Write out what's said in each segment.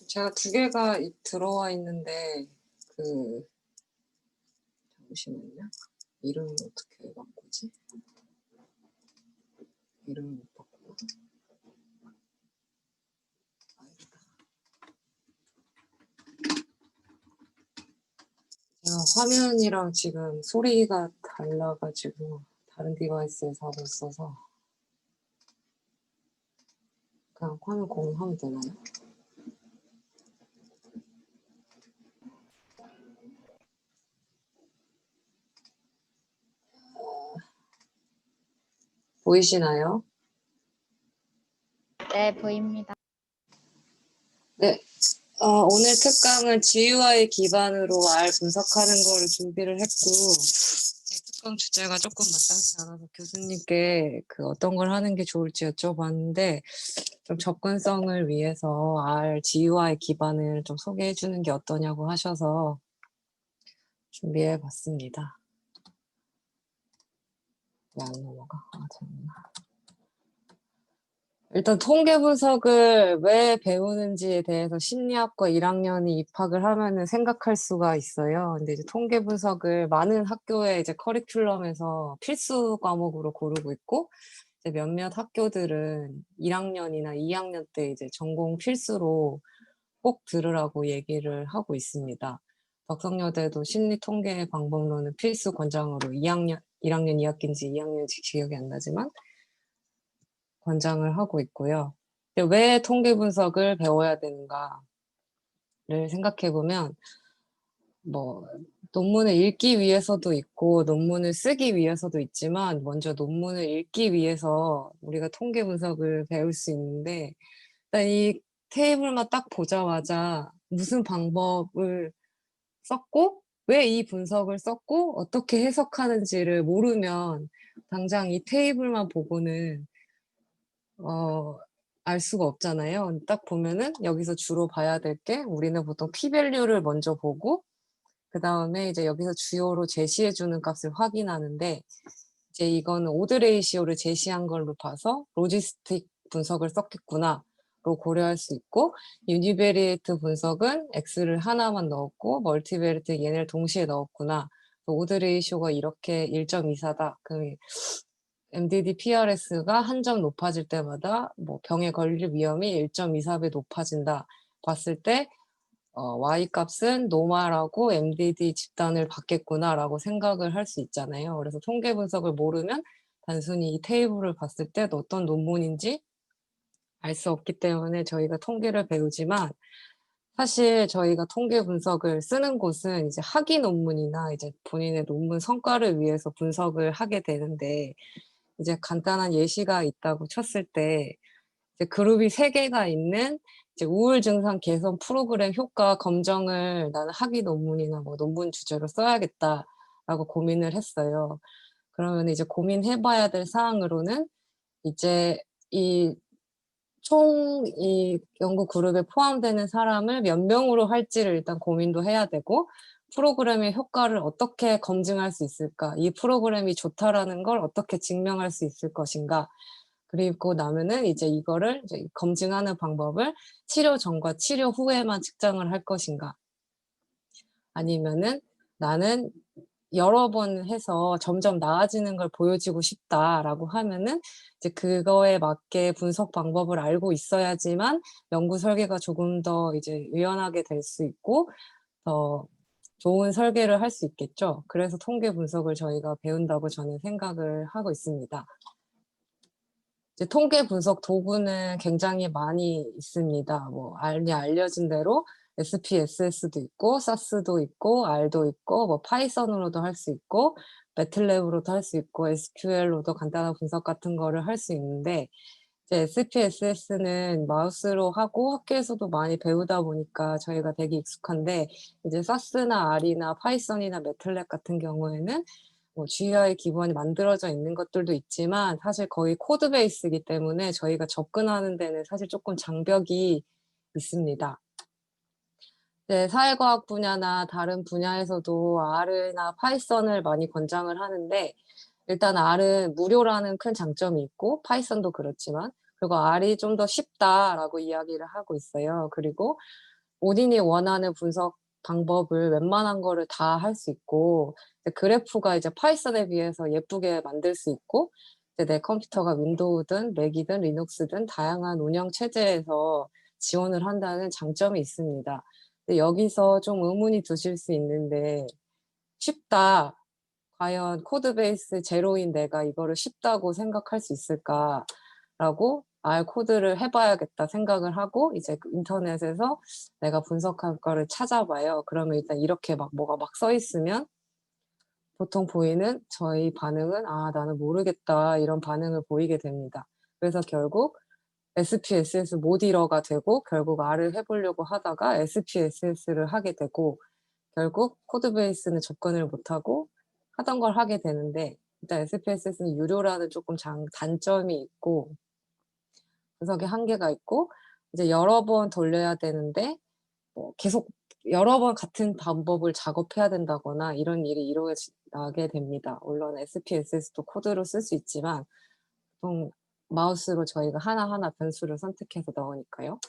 제가 두 개가 들어와 있는데 그 잠시만요. 이름을 어떻게 바꾸지? 이름을 못 바꾸고. 제가 화면이랑 지금 소리가 달라가지고 다른 디바이스에서 하고 있어서 그냥 화면 공유하면 되나요? 보이시나요? 네, 보입니다. 네. 오늘 특강은 GUI 기반으로 R 분석하는 거를 준비를 했고, 특강 주제가 조금 마땅치 않아서 교수님께 어떤 걸 하는 게 좋을지 여쭤봤는데, 좀 접근성을 위해서 R GUI 기반을 좀 소개해 주는 게 어떠냐고 하셔서 준비해 봤습니다. 왜 안 넘어가? 잠깐만. 일단 통계 분석을 왜 배우는지에 대해서 심리학과 1학년이 입학을 하면은 생각할 수가 있어요. 근데 이제 통계 분석을 많은 학교의 이제 커리큘럼에서 필수 과목으로 고르고 있고, 이제 몇몇 학교들은 1학년이나 2학년 때 이제 전공 필수로 꼭 들으라고 얘기를 하고 있습니다. 덕성여대도 심리통계 방법론은 필수 권장으로 1학년 2학기인지 2학년인지 기억이 안 나지만 권장을 하고 있고요. 왜 통계 분석을 배워야 되는가를 생각해 보면, 논문을 읽기 위해서도 있고, 논문을 쓰기 위해서도 있지만, 먼저 논문을 읽기 위해서 우리가 통계 분석을 배울 수 있는데, 일단 이 테이블만 딱 보자마자 무슨 방법을 썼고, 왜 이 분석을 썼고, 어떻게 해석하는지를 모르면, 당장 이 테이블만 보고는 알 수가 없잖아요. 딱 보면은 여기서 주로 봐야 될 게 우리는 보통 p-value를 먼저 보고 그다음에 이제 여기서 주요로 제시해 주는 값을 확인하는데 이제 이거는 오드 레이시오를 제시한 걸로 봐서 로지스틱 분석을 썼겠구나로 고려할 수 있고 유니베리에이트 분석은 x를 하나만 넣었고 멀티베리에이트 얘네를 동시에 넣었구나. 오드 레이시오가 이렇게 1.24다. 그 MDD PRS가 한 점 높아질 때마다 병에 걸릴 위험이 1.24배 높아진다. 봤을 때 Y 값은 노말하고 MDD 집단을 받겠구나라고 생각을 할 수 있잖아요. 그래서 통계 분석을 모르면 단순히 이 테이블을 봤을 때 어떤 논문인지 알 수 없기 때문에 저희가 통계를 배우지만 사실 저희가 통계 분석을 쓰는 곳은 이제 학위 논문이나 이제 본인의 논문 성과를 위해서 분석을 하게 되는데 이제 간단한 예시가 있다고 쳤을 때 이제 그룹이 3개가 있는 이제 우울 증상 개선 프로그램 효과 검정을 나는 학위 논문이나 논문 주제로 써야겠다라고 고민을 했어요. 그러면 이제 고민해 봐야 될 사항으로는 이제 이 연구 그룹에 포함되는 사람을 몇 명으로 할지를 일단 고민도 해야 되고 프로그램의 효과를 어떻게 검증할 수 있을까? 이 프로그램이 좋다라는 걸 어떻게 증명할 수 있을 것인가? 그리고 나면은 이제 이거를 이제 검증하는 방법을 치료 전과 치료 후에만 측정을 할 것인가? 아니면은 나는 여러 번 해서 점점 나아지는 걸 보여주고 싶다라고 하면은 이제 그거에 맞게 분석 방법을 알고 있어야지만 연구 설계가 조금 더 이제 유연하게 될 수 있고 더 좋은 설계를 할 수 있겠죠. 그래서 통계 분석을 저희가 배운다고 저는 생각을 하고 있습니다. 이제 통계 분석 도구는 굉장히 많이 있습니다. 알려진 대로 SPSS도 있고, SAS도 있고, R도 있고, 파이썬으로도 할 수 있고, 매틀랩으로도 할 수 있고, SQL로도 간단한 분석 같은 거를 할 수 있는데, 이제 SPSS는 마우스로 하고 학교에서도 많이 배우다 보니까 저희가 되게 익숙한데, 이제 SAS나 R이나 파이썬이나 매틀랩 같은 경우에는 GUI 기본이 만들어져 있는 것들도 있지만 사실 거의 코드 베이스이기 때문에 저희가 접근하는 데는 사실 조금 장벽이 있습니다. 네, 사회과학 분야나 다른 분야에서도 R이나 파이썬을 많이 권장을 하는데 일단 R은 무료라는 큰 장점이 있고 파이썬도 그렇지만 그리고 R이 좀 더 쉽다라고 이야기를 하고 있어요. 그리고 본인이 원하는 분석 방법을 웬만한 거를 다 할 수 있고, 이제 그래프가 이제 파이썬에 비해서 예쁘게 만들 수 있고, 이제 내 컴퓨터가 윈도우든 맥이든 리눅스든 다양한 운영 체제에서 지원을 한다는 장점이 있습니다. 근데 여기서 좀 의문이 드실 수 있는데, 쉽다. 과연 코드 베이스 제로인 내가 이거를 쉽다고 생각할 수 있을까라고 코드를 해봐야겠다 생각을 하고 이제 그 인터넷에서 내가 분석할 거를 찾아봐요. 그러면 일단 이렇게 막 뭐가 막 써 있으면 보통 보이는 저희 반응은 '아 나는 모르겠다.' 이런 반응을 보이게 됩니다. 그래서 결국 SPSS 모디러가 되고 결국 R을 해 보려고 하다가 SPSS를 하게 되고 결국 코드 베이스는 접근을 못하고 하던 걸 하게 되는데, 일단 SPSS는 유료라는 조금 단점이 있고 분석의 한계가 있고 이제 여러 번 돌려야 되는데 뭐 계속 여러 번 같은 방법을 작업해야 된다거나 이런 일이 일어나게 됩니다. 물론 SPSS도 코드로 쓸 수 있지만 보통 마우스로 저희가 하나하나 변수를 선택해서 넣으니까요.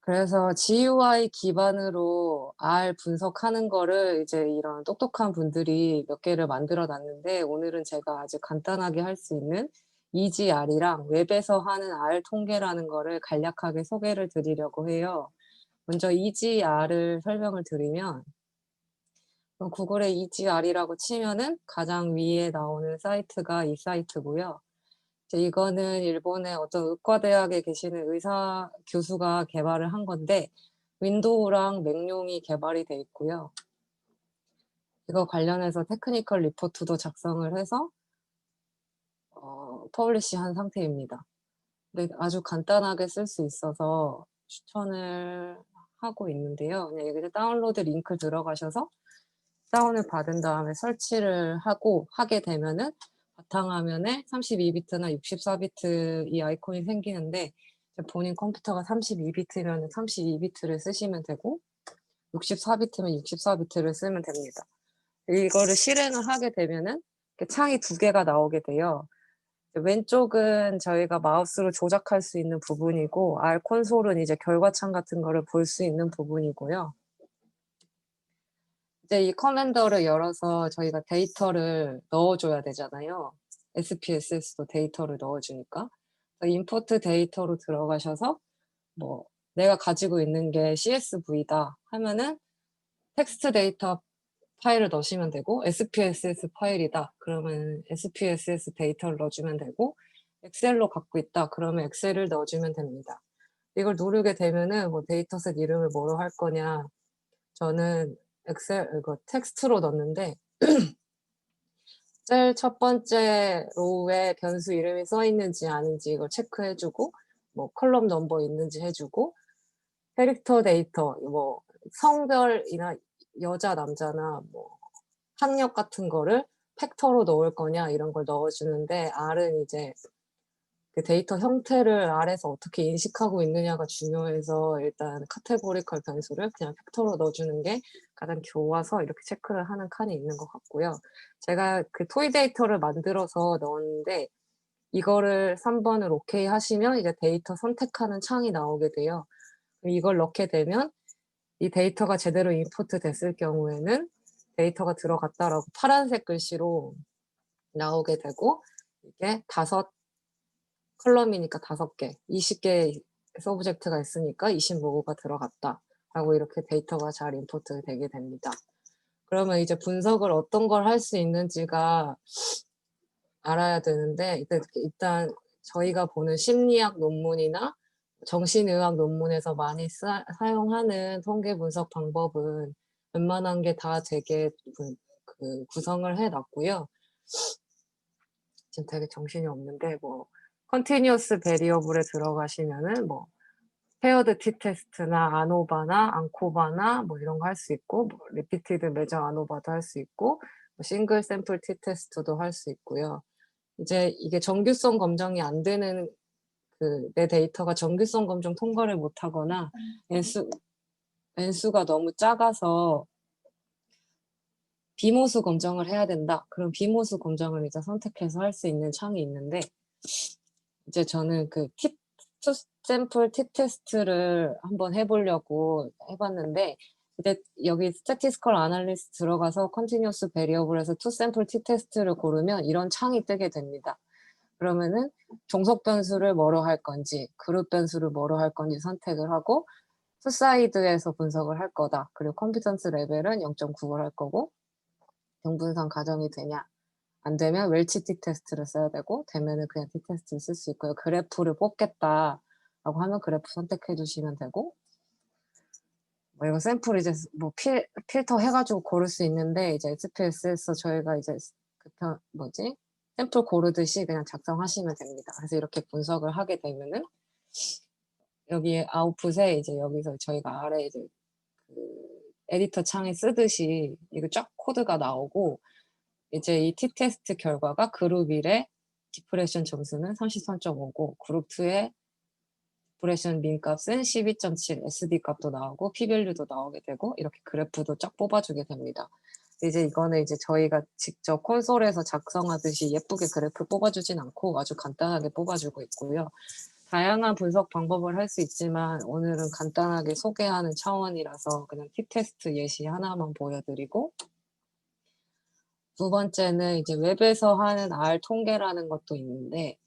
그래서 GUI 기반으로 R 분석하는 거를 이제 이런 똑똑한 분들이 몇 개를 만들어 놨는데, 오늘은 제가 아주 간단하게 할 수 있는 EasyR이랑 웹에서 하는 R 통계라는 거를 간략하게 소개를 드리려고 해요. 먼저 EasyR을 설명을 드리면, 구글에 EasyR이라고 치면은 가장 위에 나오는 사이트가 이 사이트고요. 이제 이거는 일본의 어떤 의과대학에 계시는 의사 교수가 개발을 한 건데 윈도우랑 맥용이 개발이 돼 있고요. 이거 관련해서 테크니컬 리포트도 작성을 해서 퍼블리시한 상태입니다. 근데 아주 간단하게 쓸 수 있어서 추천을 하고 있는데요. 그냥 여기 다운로드 링크 들어가셔서 다운을 받은 다음에 설치를 하게 되면은 바탕화면에 32비트나 64비트 이 아이콘이 생기는데, 본인 컴퓨터가 32비트면 32비트를 쓰시면 되고 64비트면 64비트를 쓰면 됩니다. 이거를 실행을 하게 되면은 이렇게 창이 두 개가 나오게 돼요. 왼쪽은 저희가 마우스로 조작할 수 있는 부분이고 R 콘솔은 이제 결과창 같은 거를 볼 수 있는 부분이고요. 이제 이 커맨더를 열어서 저희가 데이터를 넣어줘야 되잖아요. SPSS도 데이터를 넣어주니까. 임포트 데이터로 들어가셔서 뭐 내가 가지고 있는 게 CSV다 하면은 텍스트 데이터 파일을 넣으시면 되고, SPSS 파일이다 그러면 SPSS 데이터를 넣어주면 되고, 엑셀로 갖고 있다 그러면 엑셀을 넣어주면 됩니다. 이걸 누르게 되면은 뭐 데이터셋 이름을 뭐로 할 거냐, 저는 엑셀 이거 텍스트로 넣었는데 제일 첫 번째 로우에 변수 이름이 써 있는지 아닌지 이걸 체크해 주고, 뭐 컬럼 넘버 있는지 해 주고, 캐릭터 데이터 뭐 성별이나 여자 남자나 뭐 학력 같은 거를 팩터로 넣을 거냐 이런 걸 넣어 주는데, R은 이제 그 데이터 형태를 R에서 어떻게 인식하고 있느냐가 중요해서 일단 카테고리컬 변수를 그냥 팩터로 넣어주는 게 가장 좋아서 이렇게 체크를 하는 칸이 있는 것 같고요. 제가 그 토이 데이터를 만들어서 넣었는데 이거를 3번을 오케이 하시면 이제 데이터 선택하는 창이 나오게 돼요. 이걸 넣게 되면 이 데이터가 제대로 임포트 됐을 경우에는 데이터가 들어갔다라고 파란색 글씨로 나오게 되고, 이게 5 컬럼이니까 5개, 20개의 서브젝트가 있으니까 25개가 들어갔다라고 이렇게 데이터가 잘 임포트 되게 됩니다. 그러면 이제 분석을 어떤 걸 할 수 있는지가 알아야 되는데, 일단 저희가 보는 심리학 논문이나 정신의학 논문에서 많이 사용하는 통계 분석 방법은 웬만한 게 다 되게 구성을 해 놨고요. 지금 되게 정신이 없는데 뭐 컨티뉴어스 베리어블에 들어가시면은 뭐 페어드 티 테스트나 아노바나 앙코바나 뭐 이런 거 할 수 있고, 뭐 리피티드 메저 아노바도 할 수 있고, 뭐 싱글 샘플 티 테스트도 할 수 있고요. 이제 이게 정규성 검증이 안 되는 내 데이터가 정규성 검증 통과를 못 하거나 N수가 너무 작아서 비모수 검증을 해야 된다. 그럼 비모수 검증을 이제 선택해서 할 수 있는 창이 있는데, 이제 저는 투 샘플 티 테스트를 한번 해 보려고 해 봤는데 이제 여기 statistical analysis 들어가서 continuous variable에서 투 샘플 티 테스트를 고르면 이런 창이 뜨게 됩니다. 그러면은 종속 변수를 뭐로 할 건지 그룹 변수를 뭐로 할 건지 선택을 하고 투 사이드에서 분석을 할 거다. 그리고 컴피턴스 레벨은 0.9를 할 거고 등분선 가정이 되냐 안 되면 웰치 티 테스트를 써야 되고 되면은 그냥 티 테스트를 쓸 수 있고요. 그래프를 뽑겠다라고 하면 그래프 선택해 주시면 되고 뭐 이거 샘플 이제 뭐 필터 해가지고 고를 수 있는데 이제 SPSS에서 저희가 이제 뭐지 샘플 고르듯이 그냥 작성하시면 됩니다. 그래서 이렇게 분석을 하게 되면은 여기 아웃풋에 이제 여기서 저희가 아래 이제 그 에디터 창에 쓰듯이 이거 쫙 코드가 나오고 이제 이 t-테스트 결과가 그룹 1의 디프레션 점수는 33.5고 그룹 2의 디프레션 민 값은 12.7, SD 값도 나오고 p-밸류도 나오게 되고 이렇게 그래프도 쫙 뽑아주게 됩니다. 이제 이거는 이제 저희가 직접 콘솔에서 작성하듯이 예쁘게 그래프 뽑아주진 않고 아주 간단하게 뽑아주고 있고요. 다양한 분석 방법을 할 수 있지만 오늘은 간단하게 소개하는 차원이라서 그냥 t-테스트 예시 하나만 보여드리고 두 번째는 이제 웹에서 하는 R 통계라는 것도 있는데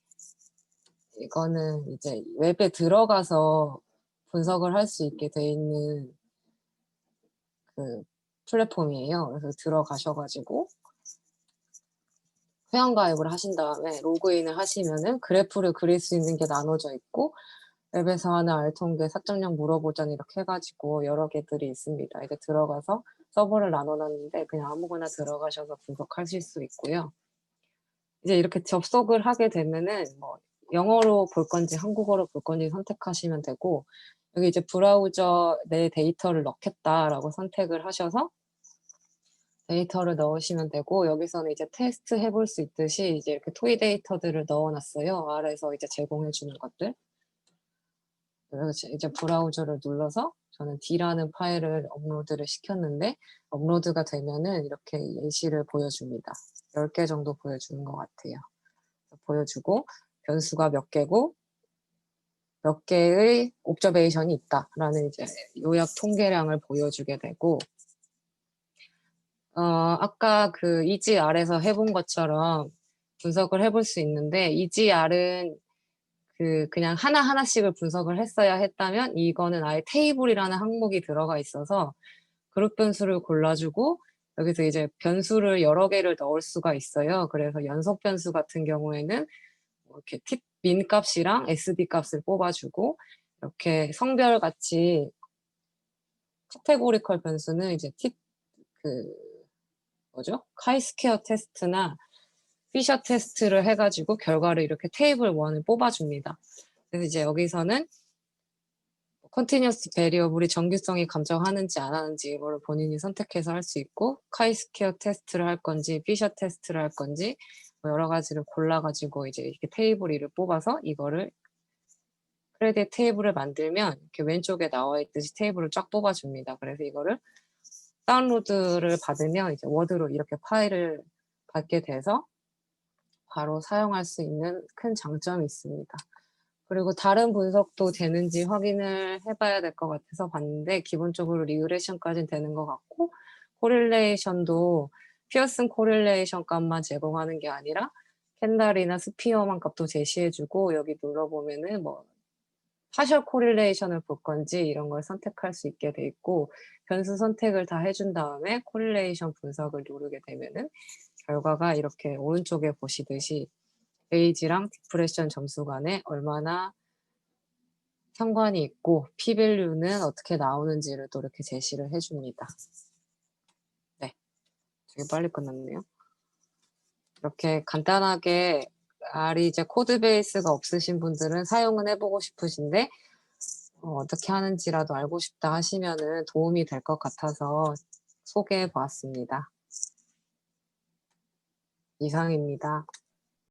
이거는 이제 웹에 들어가서 분석을 할 수 있게 돼 있는 그 플랫폼이에요. 그래서 들어가셔가지고 회원가입을 하신 다음에 로그인을 하시면은 그래프를 그릴 수 있는 게 나눠져 있고 웹에서 하는 R 통계 4.0 물어보전 이렇게 해가지고 여러 개들이 있습니다. 이제 들어가서 서버를 나눠놨는데 그냥 아무거나 들어가셔서 분석하실 수 있고요. 이제 이렇게 접속을 하게 되면은 뭐 영어로 볼 건지 한국어로 볼 건지 선택하시면 되고 여기 이제 브라우저 내 데이터를 넣겠다라고 선택을 하셔서 데이터를 넣으시면 되고 여기서는 이제 테스트 해볼 수 있듯이 이제 이렇게 토이 데이터들을 넣어놨어요. 아래에서 이제 제공해 주는 것들. 그래서 이제 브라우저를 눌러서 저는 D라는 파일을 업로드를 시켰는데 업로드가 되면은 이렇게 예시를 보여줍니다. 10개 정도 보여주는 것 같아요. 보여주고 변수가 몇 개고 몇 개의 옵저베이션이 있다라는 이제 요약 통계량을 보여주게 되고 아까 그 EGR에서 해본 것처럼 분석을 해볼 수 있는데 EGR은 그냥 하나하나씩을 분석을 했어야 했다면 이거는 아예 테이블이라는 항목이 들어가 있어서 그룹 변수를 골라주고 여기서 이제 변수를 여러 개를 넣을 수가 있어요. 그래서 연속 변수 같은 경우에는 이렇게 민 값이랑 SD 값을 뽑아주고 이렇게 성별 같이 카테고리컬 변수는 이제 뭐죠? 카이스퀘어 테스트나 피셔 테스트를 해가지고 결과를 이렇게 테이블 1을 뽑아줍니다. 그래서 이제 여기서는 컨티뉴어스 베리어블이 정규성이 감정하는지 안 하는지 이거를 본인이 선택해서 할 수 있고 카이스퀘어 테스트를 할 건지 피셔 테스트를 할 건지 뭐 여러 가지를 골라가지고 이제 이렇게 테이블 1을 뽑아서 이거를 크레딧 테이블을 만들면 이렇게 왼쪽에 나와 있듯이 테이블을 쫙 뽑아줍니다. 그래서 이거를 다운로드를 받으면 이제 워드로 이렇게 파일을 받게 돼서 바로 사용할 수 있는 큰 장점이 있습니다. 그리고 다른 분석도 되는지 확인을 해봐야 될 것 같아서 봤는데 기본적으로 리그레션까지는 되는 것 같고 코릴레이션도 피어슨 코릴레이션 값만 제공하는 게 아니라 캔달이나 스피어만 값도 제시해주고 여기 눌러보면은 뭐 파셜 코릴레이션을 볼 건지 이런 걸 선택할 수 있게 돼 있고 변수 선택을 다 해준 다음에 코릴레이션 분석을 누르게 되면은 결과가 이렇게 오른쪽에 보시듯이 에이지랑 디프레션 점수 간에 얼마나 상관이 있고 p-밸류는 어떻게 나오는지를 또 이렇게 제시를 해줍니다. 네, 되게 빨리 끝났네요. 이렇게 간단하게 R이 이제 코드 베이스가 없으신 분들은 사용은 해보고 싶으신데 어떻게 하는지라도 알고 싶다 하시면은 도움이 될 것 같아서 소개해 보았습니다. 이상입니다.